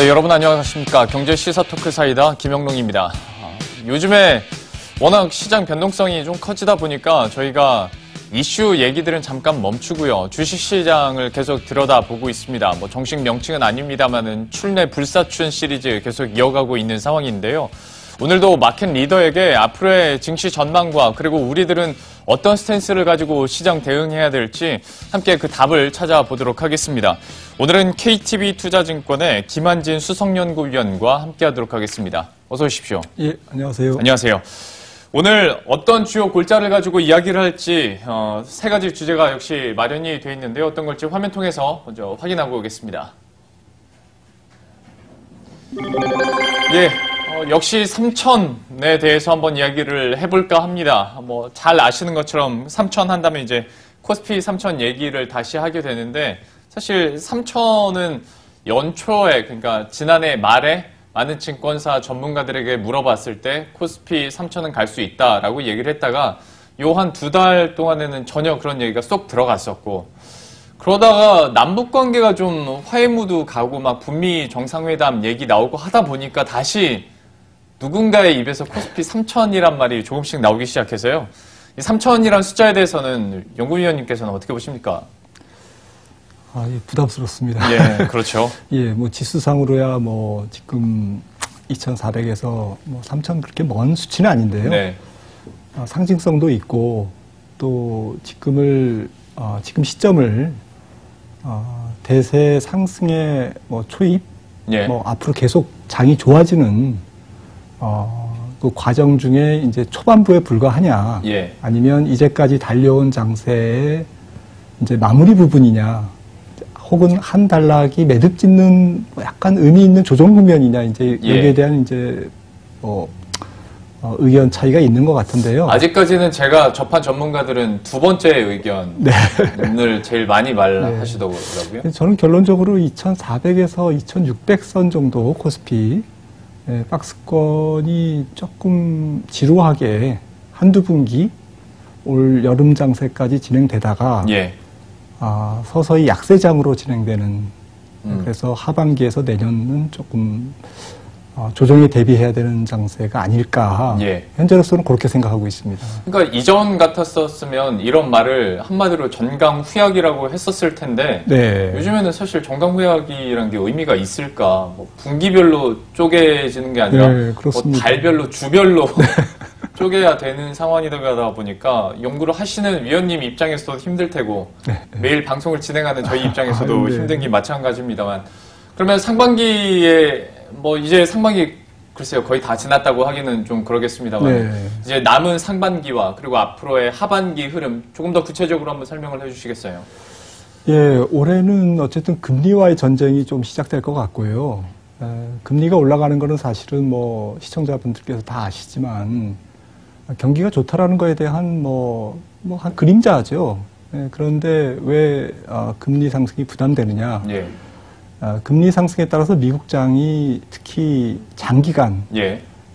네, 여러분 안녕하십니까. 경제 시사 토크 사이다 김영롱입니다. 요즘에 워낙 시장 변동성이 좀 커지다 보니까 저희가 이슈 얘기들은 잠깐 멈추고요. 주식시장을 계속 들여다보고 있습니다. 정식 명칭은 아닙니다만은 출내 불사춘 시리즈 계속 이어가고 있는 상황인데요. 오늘도 마켓 리더에게 앞으로의 증시 전망과 그리고 우리들은 어떤 스탠스를 가지고 시장 대응해야 될지 함께 그 답을 찾아보도록 하겠습니다. 오늘은 KTB투자증권의 김한진 수석연구위원과 함께하도록 하겠습니다. 어서 오십시오. 예, 안녕하세요. 안녕하세요. 오늘 어떤 주요 골자를 가지고 이야기를 할지 세 가지 주제가 역시 마련이 되어 있는데요. 어떤 걸지 화면 통해서 먼저 확인하고 오겠습니다. 예. 역시 3천에 대해서 한번 이야기를 해볼까 합니다. 잘 아시는 것처럼 3천 한다면 이제 코스피 3천 얘기를 다시 하게 되는데 사실 3천은 연초에 그러니까 지난해 말에 많은 증권사 전문가들에게 물어봤을 때 코스피 3천은 갈 수 있다라고 얘기를 했다가 요 한 2달 동안에는 전혀 그런 얘기가 쏙 들어갔었고 그러다가 남북 관계가 좀 화해 무드 가고 막 북미 정상회담 얘기 나오고 하다 보니까 다시 누군가의 입에서 코스피 3천이란 말이 조금씩 나오기 시작해서요. 이 3천이란 숫자에 대해서는 연구위원님께서는 어떻게 보십니까? 예, 부담스럽습니다. 예, 그렇죠. 예, 지수상으로야 지금 2,400에서 3,000 그렇게 먼 수치는 아닌데요. 네. 상징성도 있고 또 지금 시점을 대세 상승의 초입, 예. 앞으로 계속 장이 좋아지는 그 과정 중에 이제 초반부에 불과하냐, 예. 아니면 이제까지 달려온 장세의 이제 마무리 부분이냐, 혹은 한 단락이 매듭 짓는 약간 의미 있는 조정 국면이냐, 이제 여기에 대한 이제 의견 차이가 있는 것 같은데요. 아직까지는 제가 접한 전문가들은 두 번째 의견을 제일 많이 말하시더라고요. 저는 결론적으로 2,400에서 2,600선 정도 코스피 박스권이 조금 지루하게 한두 분기 올 여름 장세까지 진행되다가 서서히 약세장으로 진행되는 그래서 하반기에서 내년은 조금 조정에 대비해야 되는 장세가 아닐까. 현재로서는 그렇게 생각하고 있습니다. 그러니까 이전 같았었으면 이런 말을 한마디로 전강후약이라고 했었을 텐데 요즘에는 사실 전강후약이라는 게 의미가 있을까? 분기별로 쪼개지는 게 아니라 달별로 주별로 쪼개야 되는 상황이 되다 보니까 연구를 하시는 위원님 입장에서도 힘들 테고 매일 방송을 진행하는 저희 입장에서도 힘든 게 마찬가지입니다만 그러면 상반기에 이제 상반기 글쎄요 거의 다 지났다고 하기는 좀 그러겠습니다만 이제 남은 상반기와 그리고 앞으로의 하반기 흐름 조금 더 구체적으로 한번 설명을 해주시겠어요? 예, 올해는 어쨌든 금리와의 전쟁이 좀 시작될 것 같고요. 금리가 올라가는 거는 사실은 시청자분들께서 다 아시지만 경기가 좋다라는 거에 대한 한 그림자죠. 그런데 왜 금리 상승이 부담되느냐? 금리 상승에 따라서 미국장이 특히 장기간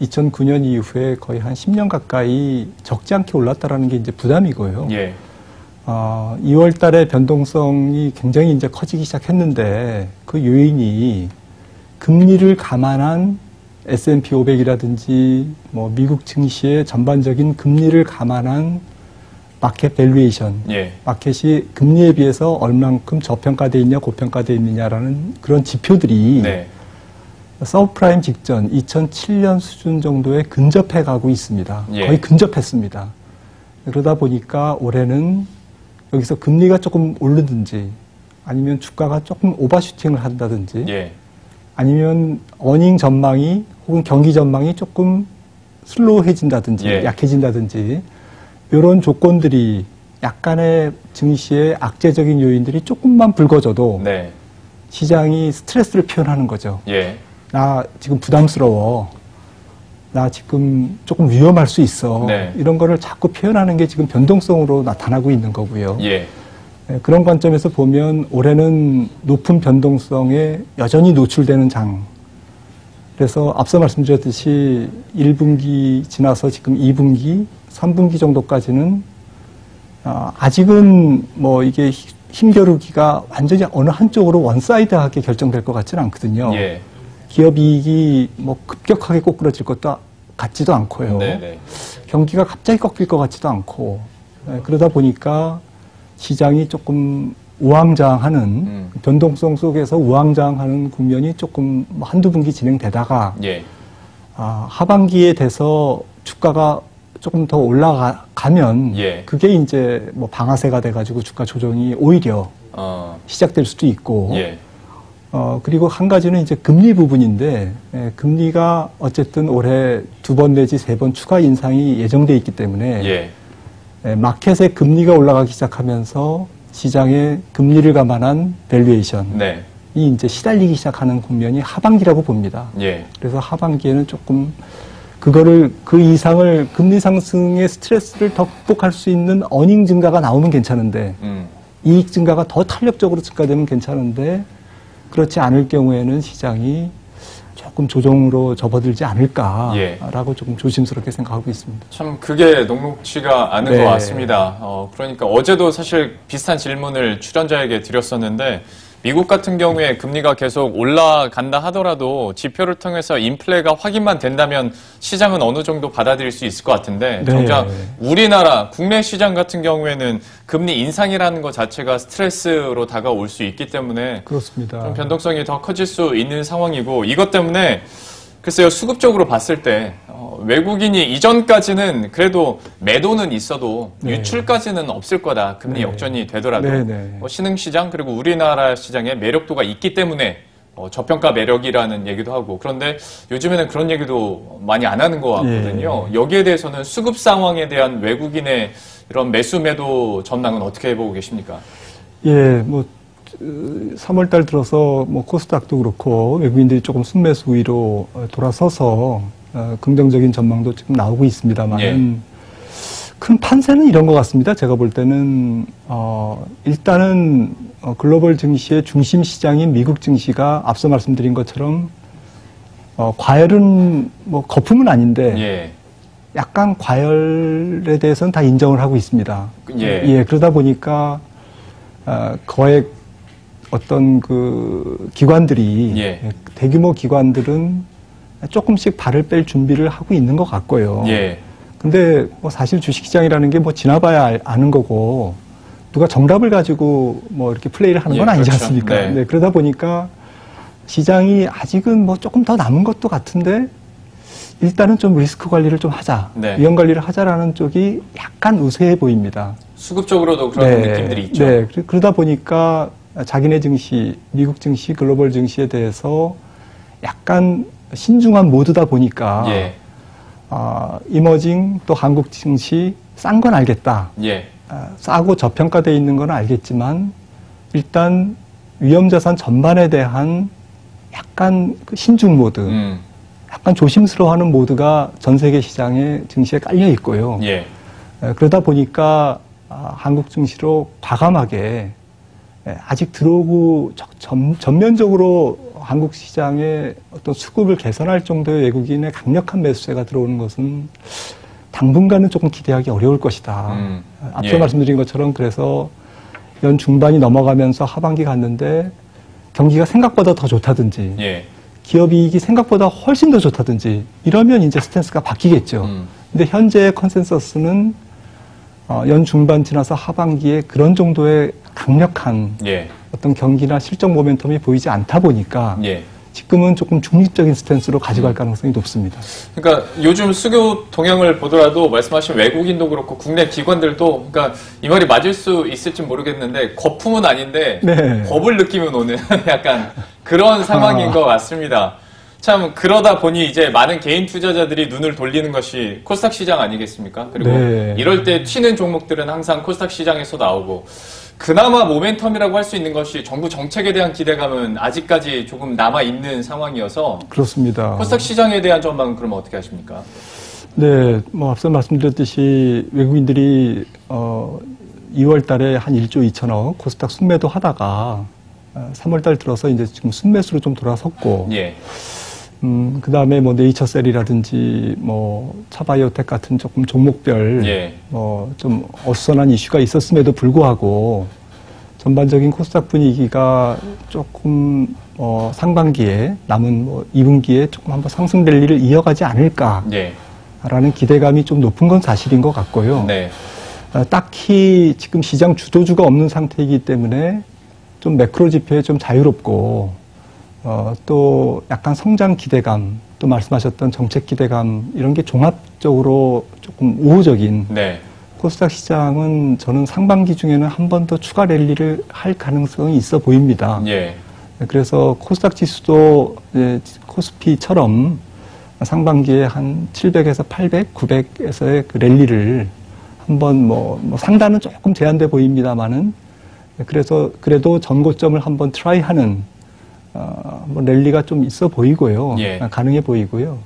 2009년 이후에 거의 한 10년 가까이 적지 않게 올랐다라는 게 이제 부담이고요. 2월 달에 변동성이 굉장히 이제 커지기 시작했는데 그 요인이 금리를 감안한 S&P 500이라든지 미국 증시의 전반적인 금리를 감안한 마켓 밸류에이션, 마켓이 금리에 비해서 얼만큼 저평가되어 있냐, 고평가되어 있느냐라는 그런 지표들이 서브프라임 직전 2007년 수준 정도에 근접해 가고 있습니다. 거의 근접했습니다. 그러다 보니까 올해는 여기서 금리가 조금 오르든지 아니면 주가가 조금 오버슈팅을 한다든지 아니면 어닝 전망이 혹은 경기 전망이 조금 슬로우해진다든지 약해진다든지 이런 조건들이 약간의 증시의 악재적인 요인들이 조금만 불거져도 시장이 스트레스를 표현하는 거죠. 나 지금 부담스러워. 나 지금 조금 위험할 수 있어. 이런 거를 자꾸 표현하는 게 지금 변동성으로 나타나고 있는 거고요. 그런 관점에서 보면 올해는 높은 변동성에 여전히 노출되는 장. 그래서 앞서 말씀드렸듯이 1분기 지나서 지금 2분기, 3분기 정도까지는 아직은 이게 힘겨루기가 완전히 어느 한쪽으로 원사이드하게 결정될 것 같지는 않거든요. 기업 이익이 뭐 급격하게 꼬꾸라질 것도 같지도 않고요. 네네. 경기가 갑자기 꺾일 것 같지도 않고 그러다 보니까 시장이 조금 우왕좌왕하는 변동성 속에서 우왕좌왕하는 국면이 조금 한두 분기 진행되다가 예. 하반기에 돼서 주가가 조금 더 올라가면 예. 그게 이제 뭐 방아쇠가 돼가지고 주가 조정이 오히려 시작될 수도 있고 예. 그리고 한 가지는 이제 금리 부분인데 금리가 어쨌든 올해 2번 내지 3번 추가 인상이 예정돼 있기 때문에 예. 마켓의 금리가 올라가기 시작하면서 시장의 금리를 감안한 밸류에이션이 네. 이제 시달리기 시작하는 국면이 하반기라고 봅니다. 예. 그래서 하반기에는 조금 그 이상을 금리 상승의 스트레스를 더 극복할 수 있는 어닝 증가가 나오면 괜찮은데 이익 증가가 더 탄력적으로 증가되면 괜찮은데 그렇지 않을 경우에는 시장이 조금 조정으로 접어들지 않을까라고 예. 조금 조심스럽게 생각하고 있습니다. 참 그게 녹록지가 않은 네. 것 같습니다. 그러니까 어제도 사실 비슷한 질문을 출연자에게 드렸었는데 미국 같은 경우에 금리가 계속 올라간다 하더라도 지표를 통해서 인플레가 확인만 된다면 시장은 어느 정도 받아들일 수 있을 것 같은데 네. 정작 우리나라 국내 시장 같은 경우에는 금리 인상이라는 것 자체가 스트레스로 다가올 수 있기 때문에 그렇습니다. 좀 변동성이 더 커질 수 있는 상황이고 이것 때문에 글쎄요 수급적으로 봤을 때 외국인이 이전까지는 그래도 매도는 있어도 네. 유출까지는 없을 거다. 금리 네. 역전이 되더라도 네. 신흥시장 그리고 우리나라 시장에 매력도가 있기 때문에 저평가 매력이라는 얘기도 하고 그런데 요즘에는 그런 얘기도 많이 안 하는 것 같거든요. 여기에 대해서는 수급 상황에 대한 외국인의 이런 매수 매도 전망은 어떻게 보고 계십니까? 예, 뭐 3월달 들어서 뭐 코스닥도 그렇고 외국인들이 조금 순매수 위로 돌아서서 긍정적인 전망도 지금 나오고 있습니다만 예. 큰 판세는 이런 것 같습니다. 제가 볼 때는 일단은 글로벌 증시의 중심 시장인 미국 증시가 앞서 말씀드린 것처럼 과열은 뭐 거품은 아닌데 예. 약간 과열에 대해서는 다 인정을 하고 있습니다. 예. 그러다 보니까 거액 어떤 그 기관들이 예. 대규모 기관들은 조금씩 발을 뺄 준비를 하고 있는 것 같고요. 예. 근데 뭐 사실 주식시장이라는 게 뭐 지나봐야 아는 거고 누가 정답을 가지고 뭐 이렇게 플레이를 하는 건 아니지 그렇죠. 않습니까? 네. 그러다 보니까 시장이 아직은 뭐 조금 더 남은 것도 같은데 일단은 좀 리스크 관리를 좀 하자. 네. 위험 관리를 하자라는 쪽이 약간 우세해 보입니다. 수급적으로도 그런 느낌들이 있죠. 네. 그러다 보니까 자기네 증시, 미국 증시, 글로벌 증시에 대해서 약간 신중한 모드다 보니까 예. 이머징 또 한국 증시 싼 건 알겠다. 예. 싸고 저평가되어 있는 건 알겠지만 일단 위험자산 전반에 대한 약간 그 신중 모드, 약간 조심스러워하는 모드가 전 세계 시장의 증시에 깔려 있고요. 예. 그러다 보니까 한국 증시로 과감하게 아직 들어오고 전면적으로 한국 시장의 어떤 수급을 개선할 정도의 외국인의 강력한 매수세가 들어오는 것은 당분간은 조금 기대하기 어려울 것이다. 앞서 예. 말씀드린 것처럼 그래서 연 중반이 넘어가면서 하반기 갔는데 경기가 생각보다 더 좋다든지 예. 기업 이익이 생각보다 훨씬 더 좋다든지 이러면 이제 스탠스가 바뀌겠죠. 근데 현재의 컨센서스는 연 중반 지나서 하반기에 그런 정도의 강력한 예. 어떤 경기나 실적 모멘텀이 보이지 않다 보니까 예. 지금은 조금 중립적인 스탠스로 가져갈 가능성이 높습니다. 그러니까 요즘 수교 동향을 보더라도 말씀하신 외국인도 그렇고 국내 기관들도 그러니까 이 말이 맞을 수 있을지 모르겠는데 거품은 아닌데 네. 겁을 느끼면 오는 약간 그런 상황인 것 같습니다. 참 그러다 보니 이제 많은 개인 투자자들이 눈을 돌리는 것이 코스닥 시장 아니겠습니까? 그리고 네. 이럴 때 튀는 종목들은 항상 코스닥 시장에서 나오고 그나마 모멘텀이라고 할 수 있는 것이 정부 정책에 대한 기대감은 아직까지 조금 남아있는 상황이어서 그렇습니다. 코스닥 시장에 대한 전망은 그러면 어떻게 하십니까? 네, 뭐 앞서 말씀드렸듯이 외국인들이 2월 달에 한 1조 2천억 코스닥 순매도 하다가 3월 달 들어서 이제 지금 순매수로 좀 돌아섰고 예. 그 다음에 뭐 네이처셀이라든지 뭐 차바이오텍 같은 조금 종목별 예. 뭐 좀 어수선한 이슈가 있었음에도 불구하고 전반적인 코스닥 분위기가 조금 상반기에 남은 2분기에 조금 한번 상승 랠리를 이어가지 않을까라는 기대감이 좀 높은 건 사실인 것 같고요. 네. 딱히 지금 시장 주도주가 없는 상태이기 때문에 좀 매크로 지표에 좀 자유롭고 또 약간 성장 기대감, 또 말씀하셨던 정책 기대감 이런 게 종합적으로 조금 우호적인 네. 코스닥 시장은 저는 상반기 중에는 한 번 더 추가 랠리를 할 가능성이 있어 보입니다. 예. 그래서 코스닥 지수도 코스피처럼 상반기에 한 700에서 800, 900에서의 그 랠리를 한번 상단은 조금 제한돼 보입니다만은 그래서 그래도 전고점을 한번 트라이하는 랠리가 좀 있어 보이고요. 예. 가능해 보이고요.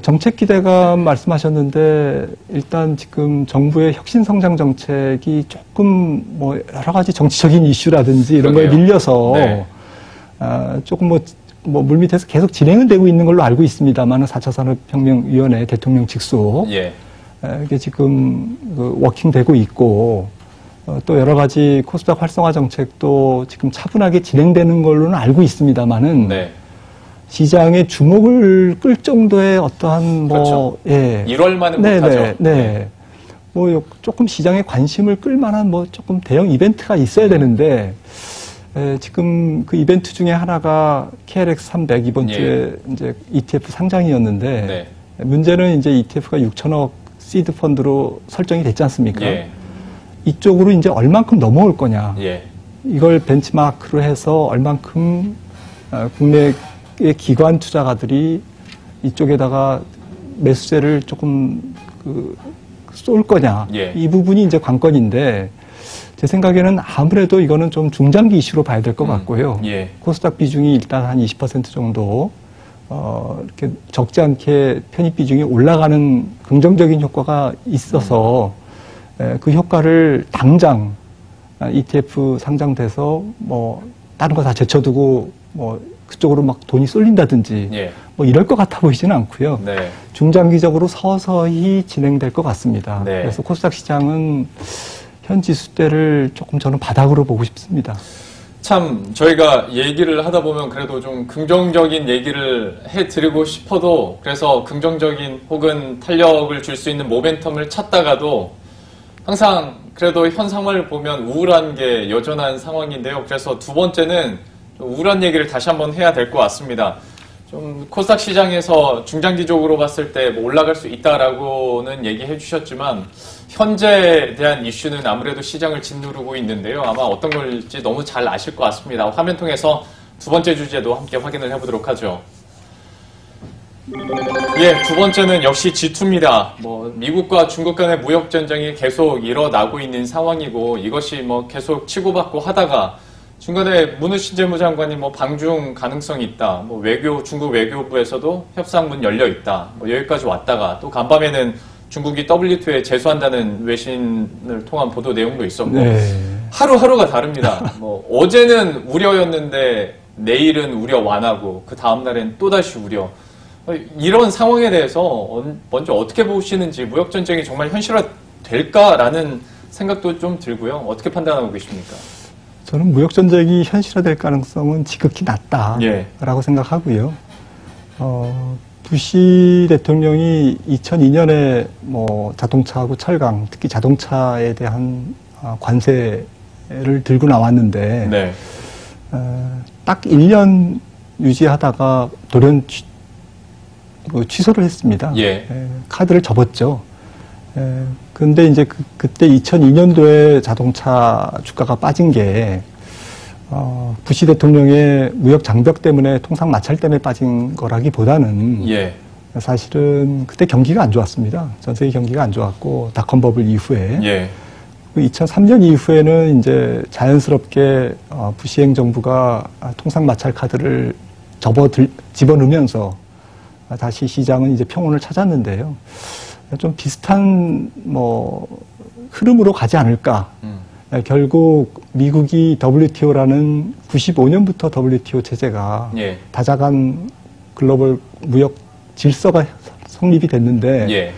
정책 기대감 말씀하셨는데 일단 지금 정부의 혁신 성장 정책이 조금 여러 가지 정치적인 이슈라든지 이런 거에 밀려서 네. 조금 물밑에서 계속 진행은 되고 있는 걸로 알고 있습니다만 4차 산업혁명위원회 대통령 직속 예. 이게 지금 워킹되고 있고 또 여러 가지 코스닥 활성화 정책도 지금 차분하게 진행되는 걸로는 알고 있습니다만은 네. 시장의 주목을 끌 정도의 어떠한 그렇죠. 1월만은 못하죠. 네. 조금 시장의 관심을 끌 만한 조금 대형 이벤트가 있어야 되는데 지금 그 이벤트 중에 하나가 KRX 300 이번 주에 이제 ETF 상장이었는데 네. 문제는 이제 ETF가 6천억 시드 펀드로 설정이 됐지 않습니까? 예. 이쪽으로 이제 얼만큼 넘어올 거냐. 예. 이걸 벤치마크로 해서 얼만큼 국내의 기관 투자가들이 이쪽에다가 매수세를 조금 쏠 거냐. 예. 이 부분이 이제 관건인데 제 생각에는 아무래도 이거는 좀 중장기 이슈로 봐야 될 것 같고요. 예. 코스닥 비중이 일단 한 20% 정도 이렇게 적지 않게 편입 비중이 올라가는 긍정적인 효과가 있어서 그 효과를 당장 ETF 상장돼서 다른 거 다 제쳐두고 그쪽으로 막 돈이 쏠린다든지 이럴 것 같아 보이지는 않고요. 네. 중장기적으로 서서히 진행될 것 같습니다. 네. 그래서 코스닥 시장은 현 지수대를 조금 저는 바닥으로 보고 싶습니다. 참 저희가 얘기를 하다 보면 그래도 좀 긍정적인 얘기를 해드리고 싶어도 그래서 긍정적인 혹은 탄력을 줄 수 있는 모멘텀을 찾다가도 항상 그래도 현 상황을 보면 우울한 게 여전한 상황인데요. 그래서 두 번째는 우울한 얘기를 다시 한번 해야 될 것 같습니다. 좀 코스닥 시장에서 중장기적으로 봤을 때 올라갈 수 있다라고는 얘기해 주셨지만 현재에 대한 이슈는 아무래도 시장을 짓누르고 있는데요. 아마 어떤 걸지 너무 잘 아실 것 같습니다. 화면 통해서 두 번째 주제도 함께 확인을 해보도록 하죠. 두 번째는 역시 G2입니다. 미국과 중국 간의 무역 전쟁이 계속 일어나고 있는 상황이고 이것이 계속 치고받고 하다가 중간에 문우신 재무장관이 방중 가능성이 있다. 중국 외교부에서도 협상문 열려 있다. 여기까지 왔다가 또 간밤에는 중국이 WTO에 제소한다는 외신을 통한 보도 내용도 있었고 하루하루가 다릅니다. 어제는 우려였는데 내일은 우려 완화고 그 다음날엔 또다시 우려. 이런 상황에 대해서 먼저 어떻게 보시는지 무역전쟁이 정말 현실화될까라는 생각도 좀 들고요. 어떻게 판단하고 계십니까? 저는 무역전쟁이 현실화될 가능성은 지극히 낮다라고 생각하고요. 부시 대통령이 2002년에 자동차하고 철강, 특히 자동차에 대한 관세를 들고 나왔는데 딱 1년 유지하다가 돌연 취소를 했습니다. 카드를 접었죠. 근데 이제 그때 2002년도에 자동차 주가가 빠진 게 부시 대통령의 무역 장벽 때문에 통상 마찰 때문에 빠진 거라기보다는 사실은 그때 경기가 안 좋았습니다. 전 세계 경기가 안 좋았고 닷컴 버블 이후에 2003년 이후에는 이제 자연스럽게 부시 행정부가 통상 마찰 카드를 집어넣으면서 다시 시장은 이제 평온을 찾았는데요. 좀 비슷한 흐름으로 가지 않을까. 결국 미국이 WTO라는 95년부터 WTO 체제가 다자간 글로벌 무역 질서가 성립이 됐는데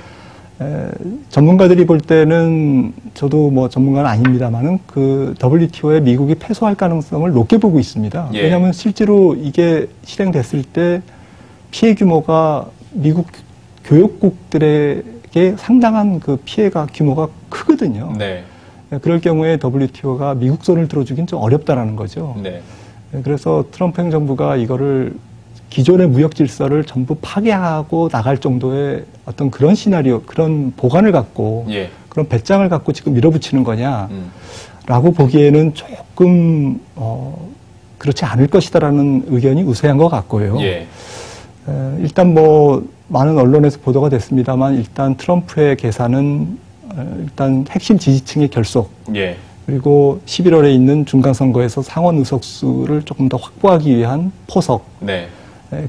전문가들이 볼 때는 저도 뭐 전문가는 아닙니다만은 그 WTO에 미국이 패소할 가능성을 높게 보고 있습니다. 예. 왜냐하면 실제로 이게 실행됐을 때 피해 규모가 미국 교역국들에게 상당한 그 피해가 규모가 크거든요. 네. 그럴 경우에 WTO가 미국 손을 들어주긴 좀 어렵다라는 거죠. 네. 그래서 트럼프 행정부가 이거를 기존의 무역 질서를 전부 파괴하고 나갈 정도의 어떤 그런 시나리오, 그런 보관을 갖고 예. 그런 배짱을 갖고 지금 밀어붙이는 거냐라고 보기에는 조금 그렇지 않을 것이다라는 의견이 우세한 것 같고요. 예. 일단 뭐 많은 언론에서 보도가 됐습니다만 일단 트럼프의 계산은 일단 핵심 지지층의 결속, 예. 그리고 11월에 있는 중간선거에서 상원 의석수를 조금 더 확보하기 위한 포석, 네.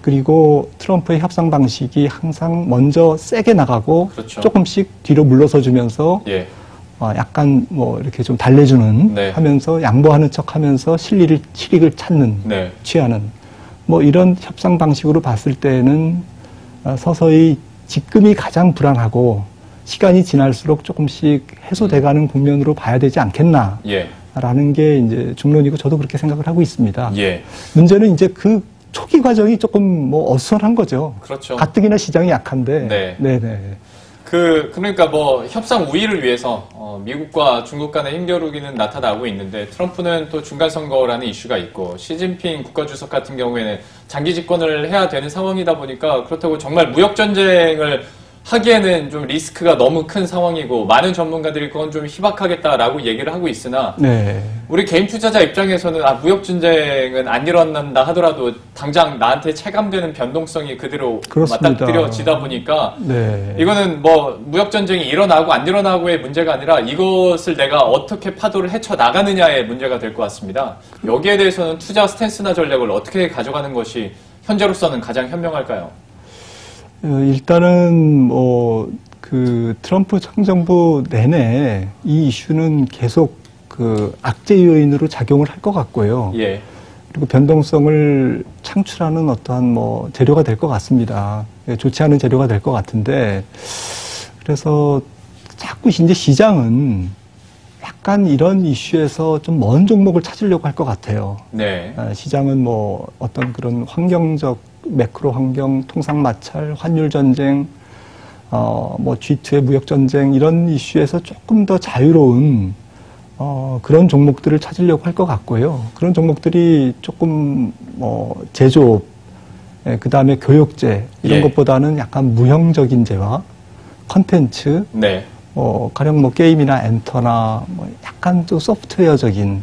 그리고 트럼프의 협상 방식이 항상 먼저 세게 나가고 그렇죠. 조금씩 뒤로 물러서 주면서 예. 약간 뭐 이렇게 좀 달래주는 네. 하면서 양보하는 척 하면서 실익을 찾는 네. 취하는 뭐 이런 협상 방식으로 봤을 때는 서서히 지금이 가장 불안하고 시간이 지날수록 조금씩 해소돼가는 국면으로 봐야 되지 않겠나. 예. 라는 게 이제 중론이고 저도 그렇게 생각을 하고 있습니다. 예. 문제는 이제 그 초기 과정이 조금 뭐 어수선한 거죠. 그렇죠. 가뜩이나 시장이 약한데. 네. 네네. 그러니까 뭐 협상 우위를 위해서 미국과 중국 간의 힘겨루기는 나타나고 있는데 트럼프는 또 중간 선거라는 이슈가 있고 시진핑 국가주석 같은 경우에는 장기 집권을 해야 되는 상황이다 보니까 그렇다고 정말 무역 전쟁을 하기에는 좀 리스크가 너무 큰 상황이고 많은 전문가들이 그건 좀 희박하겠다라고 얘기를 하고 있으나 네. 우리 개인 투자자 입장에서는 무역 전쟁은 안 일어난다 하더라도 당장 나한테 체감되는 변동성이 그대로 그렇습니다. 맞닥뜨려지다 보니까 네. 이거는 뭐 무역 전쟁이 일어나고 안 일어나고의 문제가 아니라 이것을 내가 어떻게 파도를 헤쳐 나가느냐의 문제가 될 것 같습니다. 여기에 대해서는 투자 스탠스나 전략을 어떻게 가져가는 것이 현재로서는 가장 현명할까요? 일단은 뭐 그 트럼프 행정부 내내 이 이슈는 계속 그 악재 요인으로 작용을 할 것 같고요. 예. 그리고 변동성을 창출하는 어떠한 뭐 재료가 될 것 같습니다. 좋지 않은 재료가 될 것 같은데 그래서 자꾸 이제 시장은 약간 이런 이슈에서 좀 먼 종목을 찾으려고 할 것 같아요. 네. 시장은 뭐 어떤 그런 환경적 매크로 환경, 통상 마찰, 환율 전쟁, 뭐 G2의 무역 전쟁 이런 이슈에서 조금 더 자유로운 그런 종목들을 찾으려고 할 것 같고요. 그런 종목들이 조금 뭐 제조업, 그 다음에 교육재 이런 예. 것보다는 약간 무형적인 재화, 컨텐츠, 네. 가령 뭐 게임이나 엔터나 뭐 약간 또 소프트웨어적인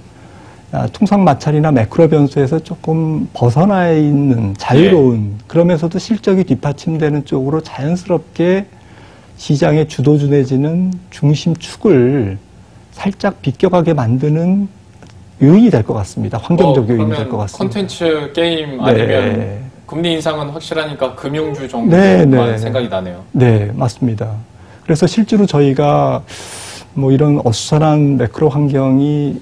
통상 마찰이나 매크로 변수에서 조금 벗어나 있는 자유로운 그러면서도 실적이 뒷받침되는 쪽으로 자연스럽게 시장의 주도주 내지는 중심축을 살짝 비껴가게 만드는 요인이 될 것 같습니다. 환경적 요인이 될 것 같습니다. 콘텐츠 게임 네. 아니면 금리 인상은 확실하니까 금융주 정도만 네. 생각이 나네요. 네, 맞습니다. 그래서 실제로 저희가 뭐 이런 어수선한 매크로 환경이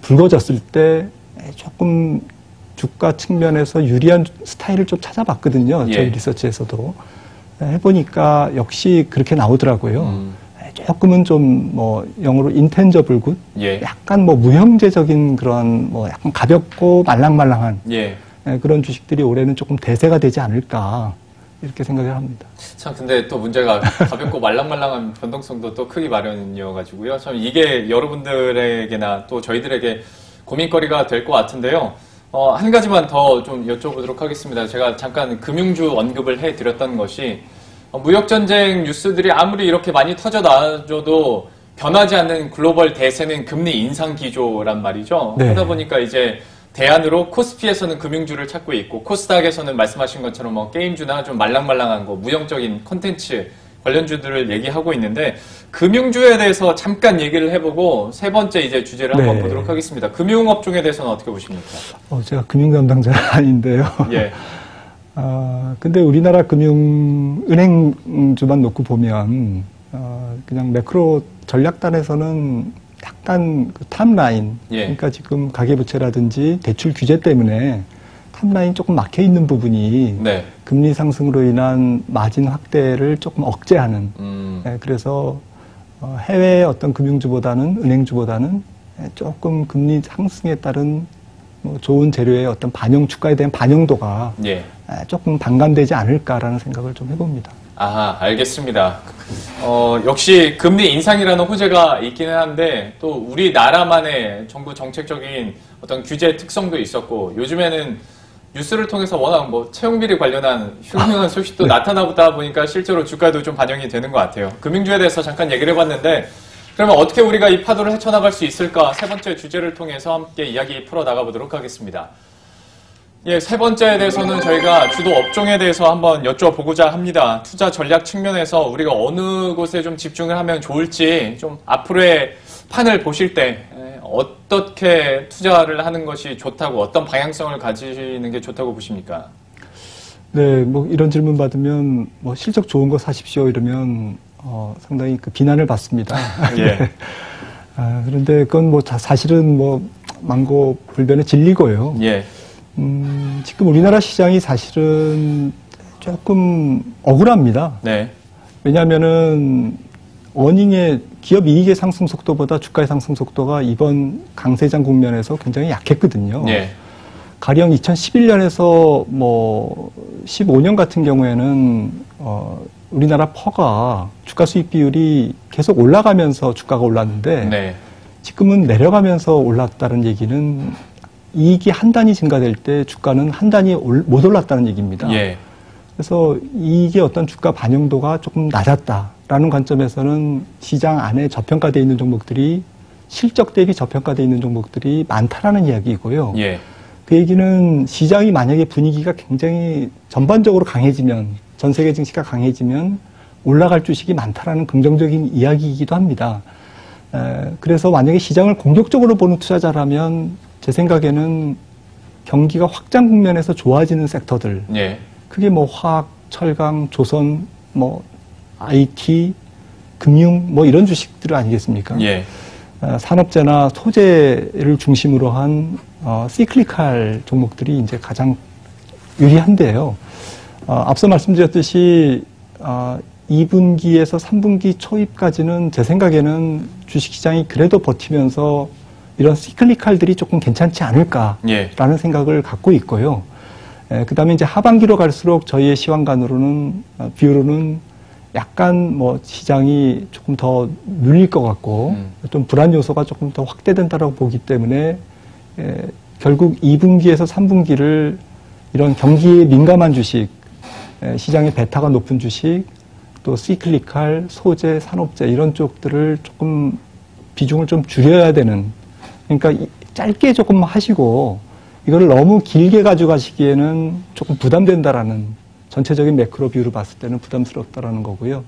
불거졌을 때 조금 주가 측면에서 유리한 스타일을 좀 찾아봤거든요. 예. 저희 리서치에서도. 해보니까 역시 그렇게 나오더라고요. 조금은 좀 뭐 영어로 인텐저블 굿, 예. 약간 뭐 무형제적인 그런 뭐 약간 가볍고 말랑말랑한 예. 그런 주식들이 올해는 조금 대세가 되지 않을까 이렇게 생각을 합니다. 참 근데 또 문제가 가볍고 말랑말랑한 변동성도 또 크기 마련이어가지고요. 참 이게 여러분들에게나 또 저희들에게 고민거리가 될 것 같은데요. 한 가지만 더 좀 여쭤보도록 하겠습니다. 제가 잠깐 금융주 언급을 해드렸던 것이 무역전쟁 뉴스들이 아무리 이렇게 많이 터져 나와줘도 변하지 않는 글로벌 대세는 금리 인상 기조란 말이죠. 네. 그러다 보니까 이제 대안으로 코스피에서는 금융주를 찾고 있고 코스닥에서는 말씀하신 것처럼 뭐 게임주나 좀 말랑말랑한 거 무형적인 콘텐츠 관련주들을 얘기하고 있는데 금융주에 대해서 잠깐 얘기를 해보고 세 번째 이제 주제를 한번 네. 보도록 하겠습니다. 금융업종에 대해서는 어떻게 보십니까? 제가 금융 담당자는 아닌데요. 예. 근데 우리나라 은행주만 놓고 보면, 그냥 매크로 전략단에서는 약간 그 탑라인, 예. 그러니까 지금 가계부채라든지 대출 규제 때문에 탑라인 조금 막혀 있는 부분이 네. 금리 상승으로 인한 마진 확대를 조금 억제하는 그래서 해외 어떤 금융주보다는 은행주보다는 조금 금리 상승에 따른 뭐 좋은 재료의 어떤 반영 주가에 대한 반영도가 예. 조금 반감되지 않을까라는 생각을 좀 해봅니다. 아, 알겠습니다. 역시 금리 인상이라는 호재가 있기는 한데 또 우리나라만의 정부 정책적인 어떤 규제 특성도 있었고 요즘에는 뉴스를 통해서 워낙 뭐 채용비리 관련한 흉흉한 소식도 나타나다 보니까 실제로 주가도 좀 반영이 되는 것 같아요. 금융주에 대해서 잠깐 얘기를 해봤는데 그러면 어떻게 우리가 이 파도를 헤쳐나갈 수 있을까? 세 번째 주제를 통해서 함께 이야기 풀어나가 보도록 하겠습니다. 예, 세 번째에 대해서는 저희가 주도 업종에 대해서 한번 여쭤보고자 합니다. 투자 전략 측면에서 우리가 어느 곳에 좀 집중을 하면 좋을지 좀 앞으로의 판을 보실 때 어떻게 투자를 하는 것이 좋다고 어떤 방향성을 가지는 게 좋다고 보십니까? 네, 뭐 이런 질문 받으면 뭐 실적 좋은 거 사십시오 이러면 상당히 그 비난을 받습니다. 예. 그런데 그건 뭐 사실은 뭐 망고불변의 진리고요. 예. 지금 우리나라 시장이 사실은 조금 억울합니다. 네. 왜냐하면은 어닝의 기업 이익의 상승 속도보다 주가의 상승 속도가 이번 강세장 국면에서 굉장히 약했거든요. 예. 가령 2011년에서 뭐 15년 같은 경우에는 우리나라 퍼가 주가 수익 비율이 계속 올라가면서 주가가 올랐는데 네. 지금은 내려가면서 올랐다는 얘기는 이익이 한 단위 증가될 때 주가는 한 단위 못 올랐다는 얘기입니다. 예. 그래서 이익의 어떤 주가 반영도가 조금 낮았다라는 관점에서는 시장 안에 저평가되어 있는 종목들이 실적 대비 저평가되어 있는 종목들이 많다라는 이야기이고요. 예. 그 얘기는 시장이 만약에 분위기가 굉장히 전반적으로 강해지면 전 세계 증시가 강해지면 올라갈 주식이 많다라는 긍정적인 이야기이기도 합니다. 그래서 만약에 시장을 공격적으로 보는 투자자라면 제 생각에는 경기가 확장 국면에서 좋아지는 섹터들, 예. 그게 뭐 화학, 철강, 조선, 뭐 IT, 금융 뭐 이런 주식들 아니겠습니까? 예. 산업재나 소재를 중심으로 한 시클리칼 종목들이 이제 가장 유리한데요. 앞서 말씀드렸듯이 2분기에서 3분기 초입까지는 제 생각에는 주식시장이 그래도 버티면서 이런 시클리칼들이 조금 괜찮지 않을까라는 예. 생각을 갖고 있고요. 그 다음에 이제 하반기로 갈수록 저희의 시황관으로는, 뷰로는 약간 뭐 시장이 조금 더 눌릴 것 같고, 좀 불안 요소가 조금 더 확대된다라고 보기 때문에, 결국 2분기에서 3분기를 이런 경기에 민감한 주식, 시장의 베타가 높은 주식, 또 시클리칼, 소재, 산업재 이런 쪽들을 조금 비중을 좀 줄여야 되는, 그러니까 짧게 조금 하시고 이거를 너무 길게 가져가시기에는 조금 부담된다라는 전체적인 매크로 뷰로 봤을 때는 부담스럽다라는 거고요.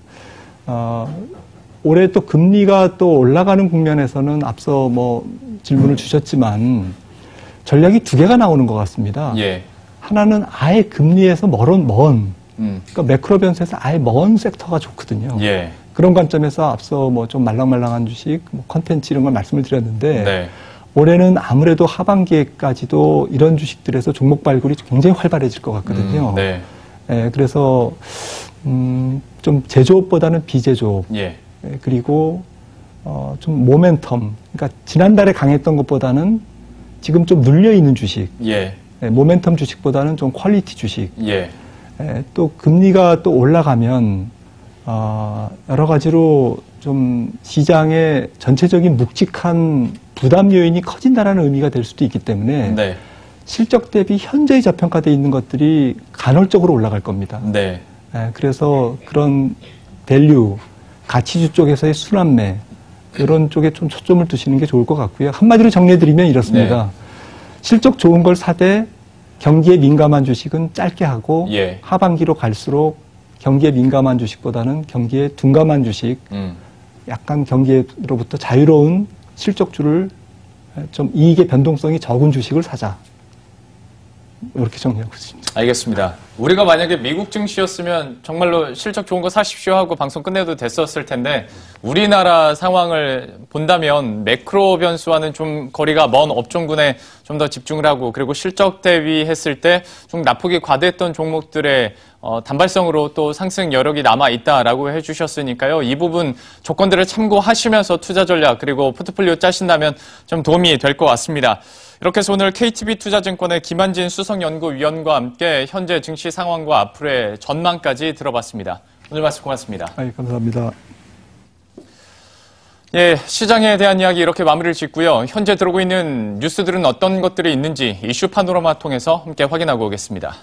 올해 또 금리가 또 올라가는 국면에서는 앞서 뭐 질문을 주셨지만 전략이 두 개가 나오는 것 같습니다. 예. 하나는 아예 금리에서 그러니까 매크로 변수에서 아예 먼 섹터가 좋거든요. 예. 그런 관점에서 앞서 뭐 좀 말랑말랑한 주식, 뭐 컨텐츠 이런 걸 말씀을 드렸는데 네. 올해는 아무래도 하반기에까지도 이런 주식들에서 종목 발굴이 굉장히 활발해질 것 같거든요. 네. 그래서 좀 제조업보다는 비제조업, 예. 그리고 좀 모멘텀, 그러니까 지난달에 강했던 것보다는 지금 좀 눌려 있는 주식, 예. 모멘텀 주식보다는 좀 퀄리티 주식. 예. 또 금리가 또 올라가면 여러 가지로 좀 시장의 전체적인 묵직한 부담 요인이 커진다라는 의미가 될 수도 있기 때문에 네. 실적 대비 현저히 저평가되어 있는 것들이 간헐적으로 올라갈 겁니다. 네. 그래서 그런 밸류, 가치주 쪽에서의 순환매 이런 쪽에 좀 초점을 두시는 게 좋을 것 같고요. 한마디로 정리해드리면 이렇습니다. 네. 실적 좋은 걸 사되 경기에 민감한 주식은 짧게 하고 예. 하반기로 갈수록 경기에 민감한 주식보다는 경기에 둔감한 주식, 약간 경기로부터 자유로운 실적주를 좀 이익의 변동성이 적은 주식을 사자. 이렇게 정리하고 있습니다. 알겠습니다. 우리가 만약에 미국 증시였으면 정말로 실적 좋은 거 사십시오 하고 방송 끝내도 됐었을 텐데 우리나라 상황을 본다면 매크로 변수와는 좀 거리가 먼 업종군에 좀 더 집중을 하고 그리고 실적 대비했을 때 좀 낙폭이 과대했던 종목들의 단발성으로 또 상승 여력이 남아 있다라고 해주셨으니까요. 이 부분 조건들을 참고하시면서 투자 전략 그리고 포트폴리오 짜신다면 좀 도움이 될 것 같습니다. 이렇게 해서 오늘 KTB투자증권의 김한진 수석연구위원과 함께 현재 증시 상황과 앞으로의 전망까지 들어봤습니다. 오늘 말씀 고맙습니다. 감사합니다. 예, 시장에 대한 이야기 이렇게 마무리를 짓고요. 현재 들어오고 있는 뉴스들은 어떤 것들이 있는지 이슈 파노라마 통해서 함께 확인하고 오겠습니다.